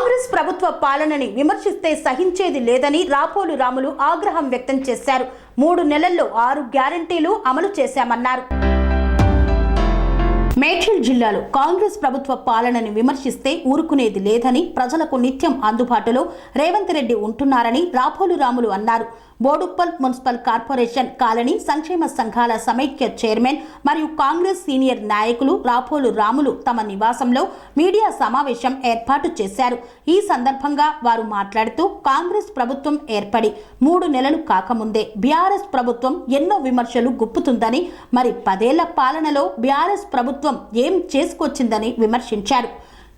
కాంగ్రెస్ ప్రభుత్వ పాలనని విమర్శిస్తే సహించేది లేదని రాపోలు రాములు ఆగ్రహం వ్యక్తం చేశారు. 3 నెలల్లో 6 గ్యారెంటీలు అమలు చేశామన్నారు. మేడ్చల్ జిల్లాలో కాంగ్రెస్ ప్రభుత్వ పాలనని విమర్శిస్తే ఊరుకునేది లేదని, ప్రజలకు నిత్యం అందుబాటులో రేవంత్ రెడ్డి ఉంటున్నారని రాపోలు రాములు అన్నారు. బోడుప్పల్ మున్సిపల్ కార్పొరేషన్ కాలనీ సంక్షేమ సంఘాల సమైక్య చైర్మన్ మరియు కాంగ్రెస్ సీనియర్ నాయకులు రాపోలు రాములు తమ నివాసంలో మీడియా సమావేశం ఏర్పాటు చేశారు. ఈ సందర్భంగా వారు మాట్లాడుతూ కాంగ్రెస్ ప్రభుత్వం ఏర్పడి 3 నెలలు కాకముందే బీఆర్ఎస్ ప్రభుత్వం ఎన్నో విమర్శలు గుప్పుతుందని, మరి 10 ఏళ్ల పాలనలో బీఆర్ఎస్ ప్రభుత్వం ఏం చేసుకొచ్చిందని విమర్శించారు.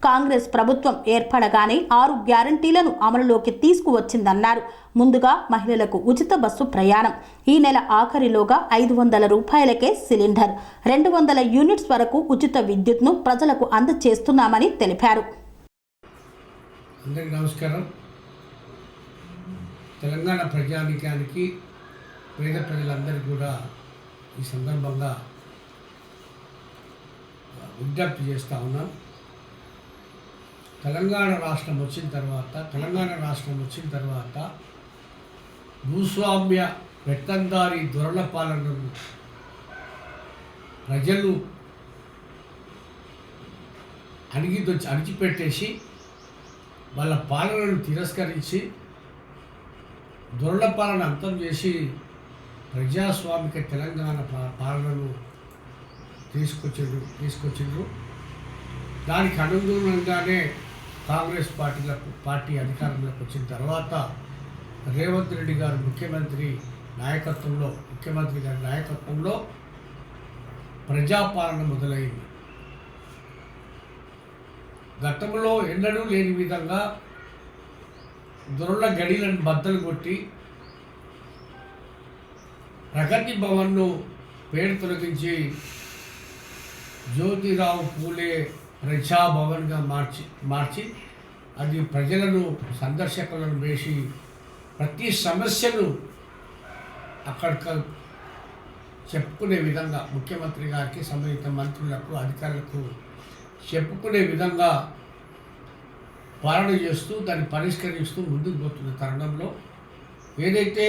కాంగ్రెస్ ప్రభుత్వం ఏర్పడగానే 6 గ్యారంటీలను అమలులోకి తీసుకువచ్చిందన్నారు. ముందుగా మహిళలకు ఉచిత బస్సు ప్రయాణం, ఈ నెల ఆఖరిలోగా 500 రూపాయలకే సిలిండర్, 200 యూనిట్స్ వరకు ఉచిత విద్యుత్ను ప్రజలకు అందజేస్తున్నామని తెలిపారు. అందరికీ నమస్కారం. తెలంగాణ ప్రజానీకానికి, పేద ప్రజలందరికీ కూడా ఈ సందర్భంగా విజ్ఞప్తి చేస్తూ ఉన్నాం. తెలంగాణ రాష్ట్రం వచ్చిన తర్వాత భూస్వామ్య పెత్తందారీ దొరల పాలనను ప్రజలు అణిచిపెట్టేసి వాళ్ళ పాలనను తిరస్కరించి దొరల పాలన అంతం చేసి ప్రజాస్వామిక తెలంగాణ పాలనను తీసుకొచ్చిండ్రు. దానికి అనుగుణంగానే కాంగ్రెస్ పార్టీ అధికారంలోకి వచ్చిన తర్వాత రేవంత్ రెడ్డి గారు ముఖ్యమంత్రి గారి నాయకత్వంలో ప్రజాపాలన మొదలైంది. గతంలో ఎన్నడూ లేని విధంగా దొరల గడిలను బద్దలు కొట్టి ప్రగతి భవన్ను పేరు తొలగించి జ్యోతిరావు పూలే ప్రజాభవన్గా మార్చి అది ప్రజలను, సందర్శకులను వేసి ప్రతి సమస్యను అక్కడ చెప్పుకునే విధంగా ముఖ్యమంత్రి గారికి, సంబంధిత మంత్రులకు, అధికారులకు చెప్పుకునే విధంగా పాలన చేస్తూ దాన్ని పరిష్కరిస్తూ ముందుకు పోతున్న తరుణంలో ఏదైతే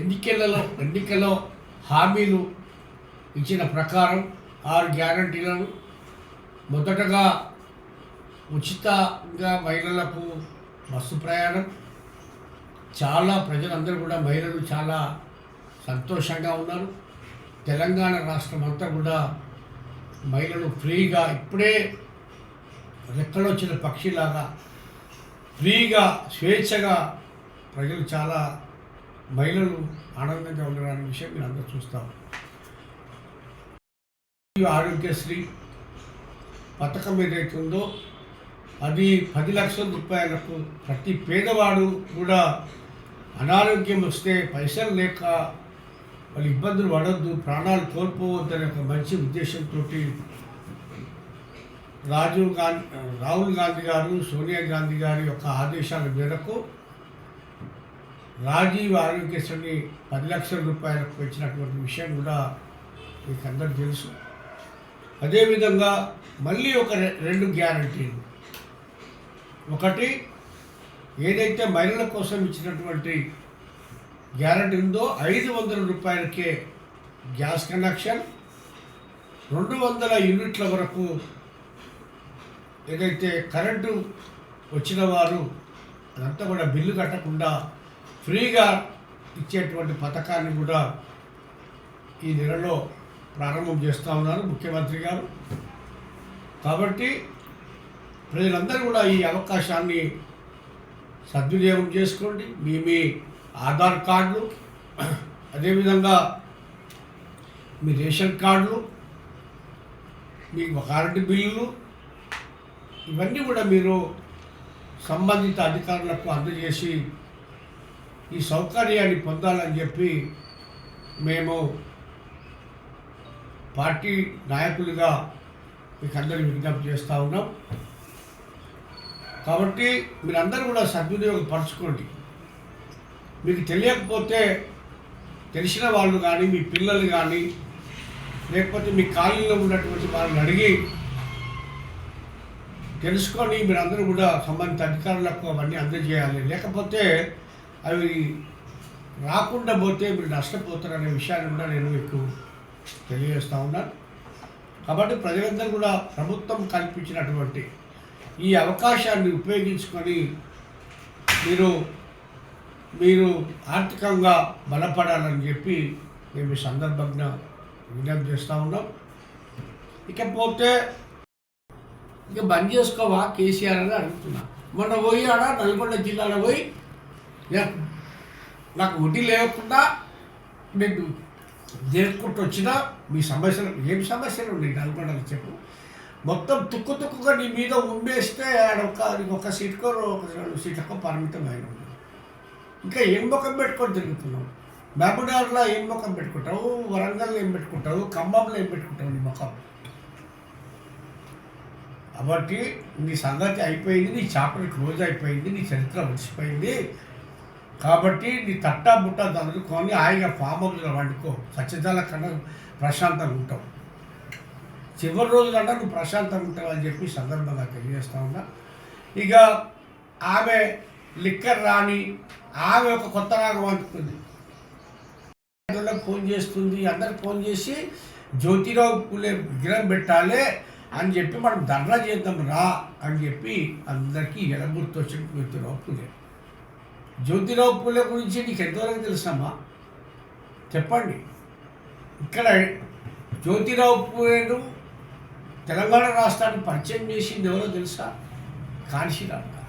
ఎన్నికలలో హామీలు ఇచ్చిన ప్రకారం 6 గ్యారంటీలను, మొదటగా ఉచితంగా మహిళలకు బస్సు ప్రయాణం, చాలా ప్రజలందరూ కూడా మహిళలు చాలా సంతోషంగా ఉన్నారు. తెలంగాణ రాష్ట్రం అంతా కూడా మహిళలు ఫ్రీగా, ఇప్పుడే రెక్కలొచ్చిన పక్షిలాగా ఫ్రీగా స్వేచ్ఛగా ప్రజలు చాలా మహిళలు ఆనందంగా ఉండడానికి విషయం మీరు అందరూ చూస్తాం. ఆరోగ్యశ్రీ పథకం ఏదైతే ఉందో అది 10 లక్షల రూపాయలకు ప్రతి పేదవాడు కూడా అనారోగ్యం వస్తే పైసలు లేక వాళ్ళు ఇబ్బందులు పడొద్దు, ప్రాణాలు కోల్పోవద్దనే ఒక మంచి ఉద్దేశంతో రాహుల్ గాంధీ గారు, సోనియా గాంధీ గారి యొక్క ఆదేశాల మేరకు రాజీవ్ ఆరోగ్యశ్రీని 10 లక్షల రూపాయలకు పెంచినటువంటి విషయం కూడా మీకు అందరికీ తెలుసు. అదేవిధంగా మళ్ళీ ఒక 2 గ్యారంటీలు. ఒకటి ఏదైతే మహిళల కోసం ఇచ్చినటువంటి గ్యారంటీ ఉందో 500 రూపాయలకే గ్యాస్ కనెక్షన్, 200 యూనిట్ల వరకు ఏదైతే కరెంటు వచ్చిన వారు అదంతా కూడా బిల్లు కట్టకుండా ఫ్రీగా ఇచ్చేటువంటి పథకాన్ని కూడా ఈ నెలలో ప్రారంభం చేస్తూ ఉన్నారు ముఖ్యమంత్రి గారు. కాబట్టి ప్రజలందరూ కూడా ఈ అవకాశాన్ని సద్వినియోగం చేసుకోండి. మీ ఆధార్ కార్డులు, అదేవిధంగా మీ రేషన్ కార్డులు, మీ కరెంటు బిల్లులు, ఇవన్నీ కూడా మీరు సంబంధిత అధికారులకు అందజేసి ఈ సౌకర్యాన్ని పొందాలని చెప్పి మేము పార్టీ నాయకులుగా మీకు అందరికీ విజ్ఞప్తి చేస్తూ ఉన్నాం. కాబట్టి మీరందరూ కూడా సద్వినియోగపరచుకోండి. మీకు తెలియకపోతే తెలిసిన వాళ్ళు కానీ, మీ పిల్లలు కానీ, లేకపోతే మీ కాలనీలో ఉన్నటువంటి వాళ్ళని అడిగి తెలుసుకొని మీరందరూ కూడా సంబంధిత అధికారులకు అవన్నీ అందజేయాలి. లేకపోతే అవి రాకుండా పోతే మీరు నష్టపోతారనే విషయాన్ని కూడా నేను మీకు తెలియజేస్తూ ఉన్నాను. కాబట్టి ప్రజలందరూ కూడా ప్రభుత్వం కల్పించినటువంటి ఈ అవకాశాన్ని ఉపయోగించుకొని మీరు ఆర్థికంగా బలపడాలని చెప్పి మేము ఈ సందర్భంగా విజ్ఞప్తి చేస్తూ ఉన్నాం. ఇకపోతే ఇక బంద్ చేసుకోవా కేసీఆర్ అని అడుగుతున్నా. మొన్న పోయి ఆడ నల్గొండ జిల్లాలో పోయి నాకు వడ్డీ లేకుండా నేను జరుపుకుంటూ వచ్చినా మీ సమస్యలు ఏం సమస్యలు ఉన్నాయి నల్గొండలో చెప్పు. మొత్తం తుక్కుగా నీ మీద ఉండేస్తే ఒక సీటుకో ఒక 2 సీట్లకో పరిమితం అయిన ఇంకా ఏం ముఖం పెట్టుకొని తిరుగుతున్నావు. మహబూబ్నగర్లో ఏం ముఖం పెట్టుకుంటావు, వరంగల్లో ఏం పెట్టుకుంటావు, ఖమ్మంలో ఏం పెట్టుకుంటావు నీ ముఖం. కాబట్టి నీ సంగతి అయిపోయింది, నీ చాపలు క్లోజ్ అయిపోయింది, నీ చరిత్ర వచ్చిపోయింది. కాబట్టి నీ తట్టా బుట్ట చదువుకొని హాయిగా ఫామ్ హౌస్లో వండుకో. సత్యజాల కన్నా ప్రశాంతంగా ఉంటావు. చివరి రోజులన్నా నువ్వు ప్రశాంతంగా ఉంటావు అని చెప్పి సందర్భంగా తెలియజేస్తా ఉన్నా. ఇక ఆమె లిక్కర్ రాని ఆమె ఒక కొత్త రాగం అందుకుంది. ఫోన్ చేస్తుంది, అందరికి ఫోన్ చేసి జ్యోతిరావు పూలే విగ్రహం పెట్టాలి అని చెప్పి మనం ధర్నా చేద్దాం రా అని చెప్పి అందరికీ ఎలగుర్తొచ్చిన జ్యోతిరావు పూలే. జ్యోతిరావు పూలే గురించి నీకు ఎంతవరకు తెలుసమ్మా చెప్పండి. ఇక్కడ జ్యోతిరావు పూలేను తెలంగాణ రాష్ట్రాన్ని పరిచయం చేసింది ఎవరో తెలుసా? కాన్షీరామ్ గారు.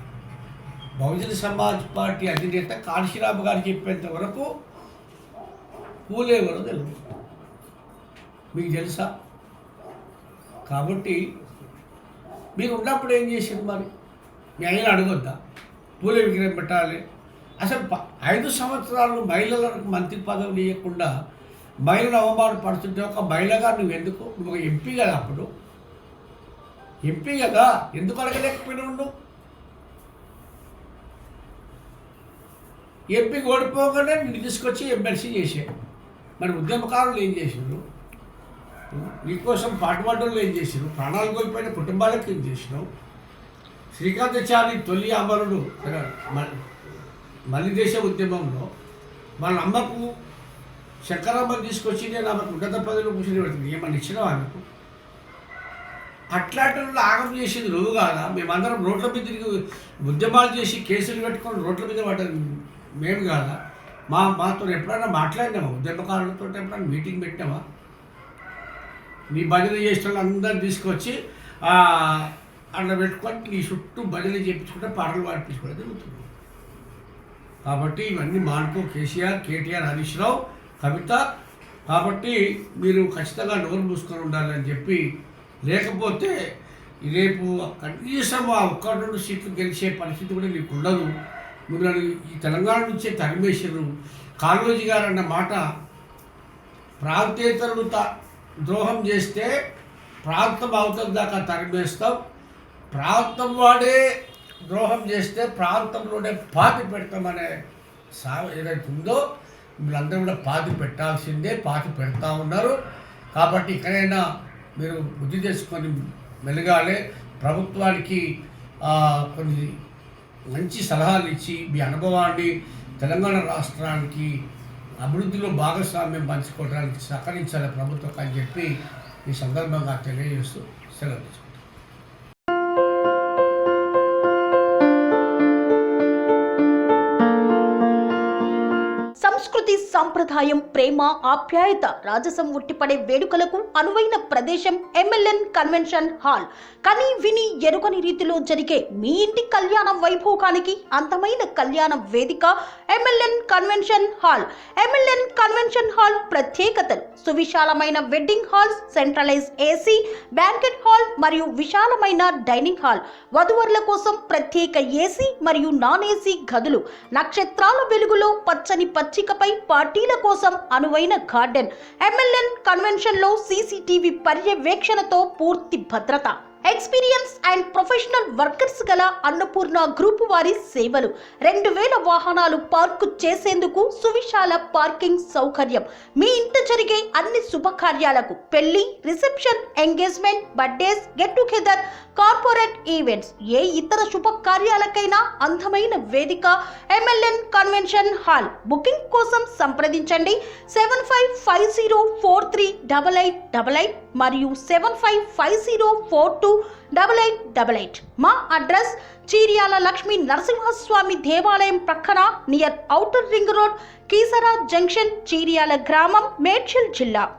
బహుజన సమాజ్ పార్టీ అధినేత కాన్షీరామ్ గారు చెప్పేంత వరకు పూలే ఎవరో తెలుసు. మీకు తెలుసా? కాబట్టి మీరు ఉన్నప్పుడు ఏం చేసింది మరి? మీ ఆయన అడగొద్దా పూలే విగ్రహం పెట్టాలి? అసలు 5 సంవత్సరాలు మహిళలకు మంత్రి పదవులు ఇవ్వకుండా మహిళను అవమానపడుతుంటే ఒక మహిళగా నువ్వు ఒక ఎంపీ కదా, అప్పుడు ఎంపీ కదా, ఎందుకు అడగలేకపోయినావు నువ్వు? ఎంపీకి ఓడిపోగానే నిన్ను తీసుకొచ్చి ఎమ్మెల్సీ చేసావు. మరి ఉద్యమకారులు ఏం చేసినారు? నీకోసం పాటుపడ్డలు ఏం చేసినారు? ప్రాణాలు కోల్పోయిన కుటుంబాలకు ఏం చేసినావు? శ్రీకాంతాచారి తొలి అమరుడు మలిదేశ ఉద్యమంలో వాళ్ళ అమ్మకు శంకరమ్మ తీసుకొచ్చి నేను ఆమెకు ఉన్నత పదవిలో కూర్చొని పెడుతుంది. ఏమన్నా ఇచ్చినావు ఆమెకు? అట్లాంటి ఆగం చేసింది నువ్వు కాదా? మేమందరం రోడ్ల మీద తిరిగి ఉద్యమాలు చేసి కేసులు పెట్టుకొని రోడ్ల మీద పడ్డది మేము కాదా? మాతో ఎప్పుడైనా మాట్లాడినామా? ఉద్యమకారులతో ఎప్పుడైనా మీటింగ్ పెట్టామా? నీ భజన చేసిన వాళ్ళు అందరిని తీసుకొచ్చి అట్లా పెట్టుకొని నీ చుట్టూ భజన చేయించుకుంటే పాటలు పాడిపించుకుంటే జరుగుతుంది. కాబట్టి ఇవన్నీ మానుకో కేసీఆర్, కేటీఆర్, హరీష్ రావు, కవిత. కాబట్టి మీరు ఖచ్చితంగా నోరు మూసుకొని ఉండాలని చెప్పి, లేకపోతే రేపు కనీసం ఆ 1-2 సీట్లు గెలిచే పరిస్థితి కూడా నీకు ఉండదు. మిమ్మల్ని ఈ తెలంగాణ నుంచే తరిమేశారు. కాళోజీ గారు అన్న మాట, ప్రాంతేతరులు ద్రోహం చేస్తే ప్రాంతం అవతల దాకా తరిమేస్తాం, ప్రాంతం వాడే ద్రోహం చేస్తే ప్రాంతంలోనే పాతి పెడతామనే ఏదైతే ఉందో వీళ్ళందరూ కూడా పాతి పెట్టాల్సిందే, పాతి పెడతా ఉన్నారు. కాబట్టి ఇక్కడైనా మీరు బుద్ధి చేసుకొని మెలగాలి. ప్రభుత్వానికి కొన్ని మంచి సలహాలు ఇచ్చి మీ అనుభవాన్ని తెలంగాణ రాష్ట్రానికి అభివృద్ధిలో భాగస్వామ్యం పంచుకోవడానికి సహకరించాలి ప్రభుత్వం అని చెప్పి ఈ సందర్భంగా తెలియజేస్తూ సెలవు. సంస్కృతి, సంప్రదాయం, ప్రేమ, ఆప్యాయత, రాజసం ఉట్టిపడే వేడుకలకు అనువైన ప్రదేశం MLN కన్వెన్షన్ హాల్. కని విని ఎరుగని రీతిలో జరిగే మీ ఇంటి కళ్యాణ వైభోగానికి అందమైన కళ్యాణ వేదిక MLN convention hall. MLN convention hall ప్రత్యేకతలు: సువిశాలమైన wedding halls, centralize AC, banquet hall మరియు విశాలమైన డైనింగ్ హాల్. వధువరుల కోసం ప్రత్యేక AC మరియు నాన్ AC గదులు. నక్షత్రాల వెలుగులో పచ్చని పచ్చికపై పార్టీల కోసం అనువైన గార్డెన్. MLN కన్వెన్షన్ లో CCTV పర్యవేక్షణతో పూర్తి భద్రత. ఎక్స్పీరియన్స్ అండ్ ప్రొఫెషనల్ వర్కర్స్ గల అన్నపూర్ణ గ్రూప్ వారి సేవలు. 2000 వాహనాలు పార్కు చేసేందుకు సువిశాల పార్కింగ్ సౌకర్యం. మీ ఇంట జరిగే అన్ని శుభకార్యాలకు, పెళ్లి, reception, engagement, birthdays, get together, corporate events, ఏ ఇతర శుభకార్యాలకైనా అందమైన వేదిక MLN కన్వెన్షన్ హాల్. బుకింగ్ కోసం సంప్రదించండి 7550438888 మరియు 7550428888. మా అడ్రస్ చీర్యాల లక్ష్మీ నరసింహస్వామి దేవాలయం ప్రక్కన near outer ring road, Keesara junction, Cheeryal గ్రామం, మేడ్చల్ జిల్లా.